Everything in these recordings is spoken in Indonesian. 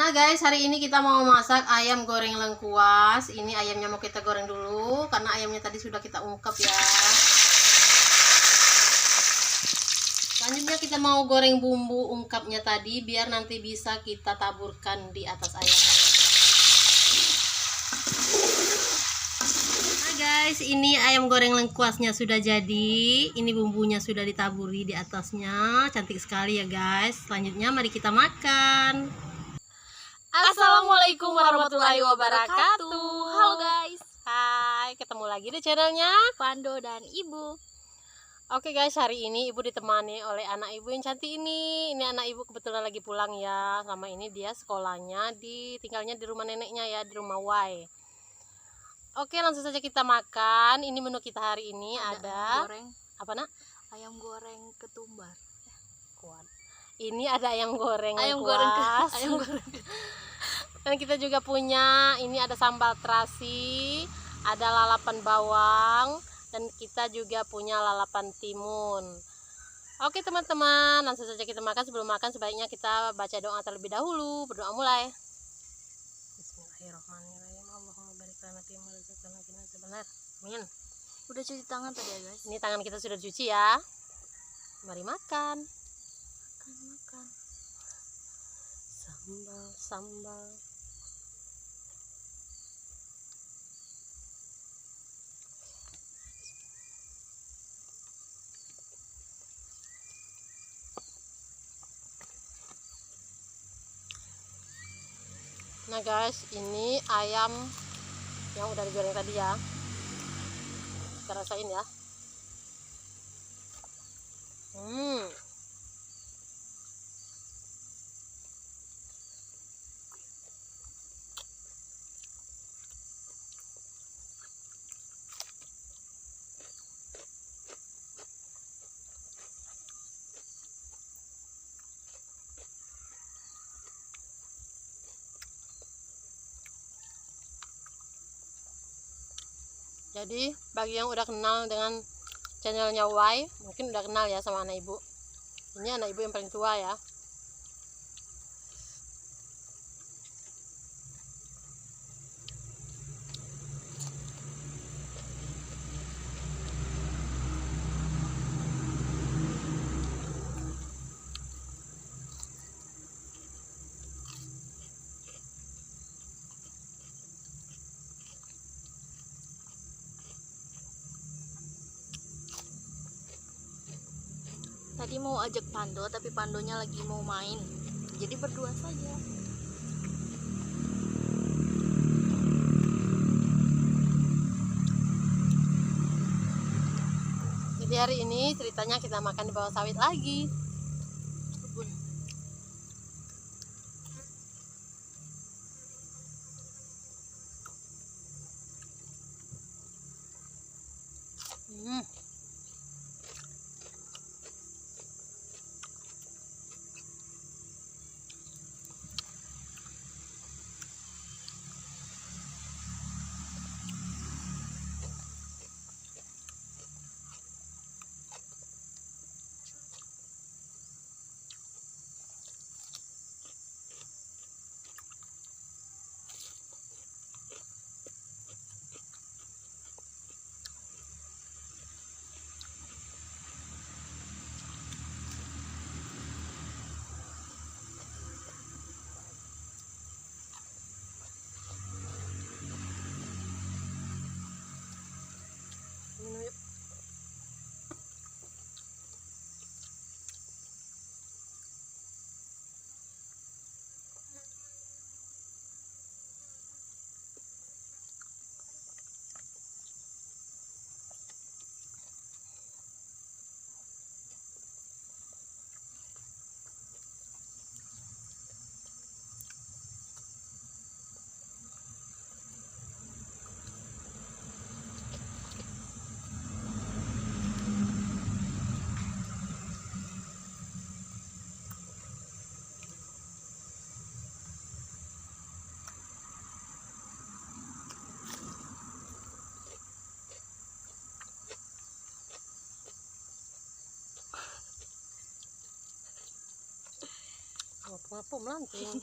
Nah guys, hari ini kita mau masak ayam goreng lengkuas. Ini ayamnya mau kita goreng dulu karena ayamnya tadi sudah kita ungkep ya. Selanjutnya kita mau goreng bumbu ungkapnya tadi biar nanti bisa kita taburkan di atas ayamnya. Nah guys, ini ayam goreng lengkuasnya sudah jadi. Ini bumbunya sudah ditaburi di atasnya. Cantik sekali ya guys. Selanjutnya mari kita makan. Assalamualaikum warahmatullahi wabarakatuh. Halo guys, Hai, ketemu lagi di channelnya Pando dan Ibu. Oke guys, hari ini ibu ditemani oleh anak ibu yang cantik ini. Ini anak ibu kebetulan lagi pulang ya. Sama ini dia sekolahnya tinggalnya di rumah neneknya ya, di rumah Y. Oke, langsung saja kita makan. Ini menu kita hari ini ada ayam goreng. Apa nak? Ayam goreng ketumbar. Kuat. Ini ada ayam goreng Ayam lengkuas. goreng ayam goreng. Dan kita juga punya, ini ada sambal terasi, ada lalapan bawang, dan kita juga punya lalapan timun. Oke teman-teman, langsung saja kita makan. Sebelum makan sebaiknya kita baca doa terlebih dahulu. Berdoa mulai. Bismillahirrahmanirrahim. Allahumma barik lana fi ma razaqtana qina adzabannar. Amin. Udah cuci tangan tadi ya guys. Ini tangan kita sudah cuci ya. Mari makan. Makan. Sambal. Nah guys, ini ayam yang udah digoreng tadi ya. Kita rasain ya. Jadi bagi yang udah kenal dengan channelnya Y, mungkin udah kenal ya sama anak ibu. Ini anak ibu yang paling tua ya. Tadi mau ajak Pando tapi Pandonya lagi mau main. Jadi berdua saja. Jadi hari ini ceritanya kita makan di bawah sawit lagi. Kebun. Minum yuk. Ngapung-ngapung melanting.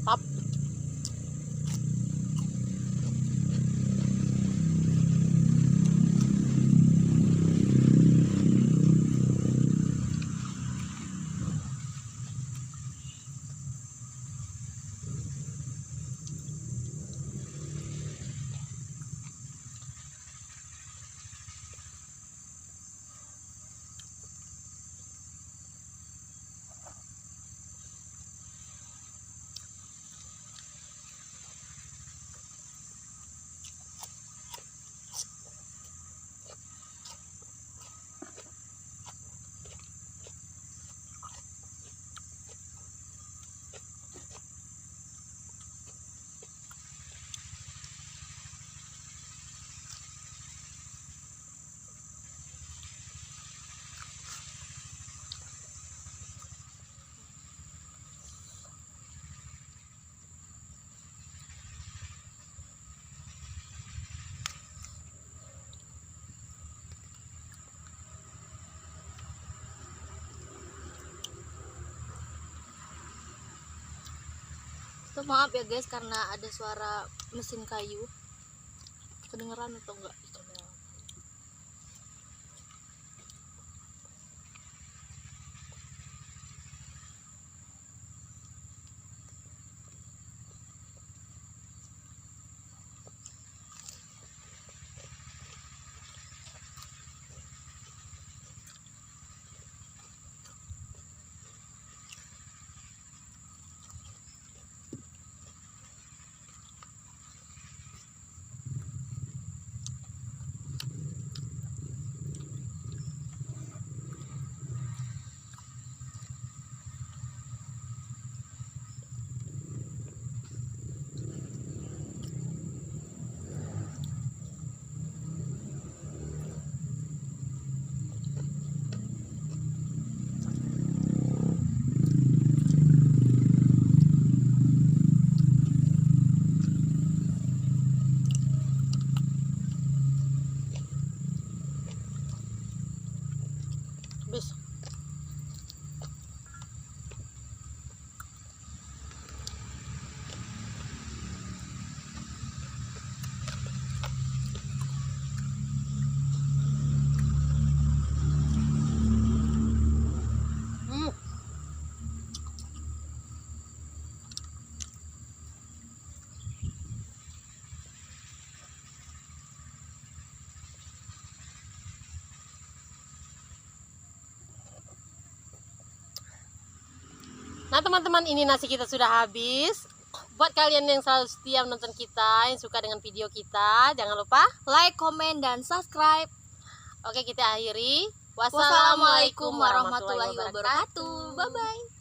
mantap. Tuh, maaf ya guys karena ada suara mesin kayu. Kedengeran atau enggak? Habis. Nah teman-teman, ini nasi kita sudah habis. Buat kalian yang selalu setia menonton kita, yang suka dengan video kita, jangan lupa Like, komen, dan subscribe. Oke, kita akhiri. Wassalamualaikum warahmatullahi wabarakatuh. Bye bye.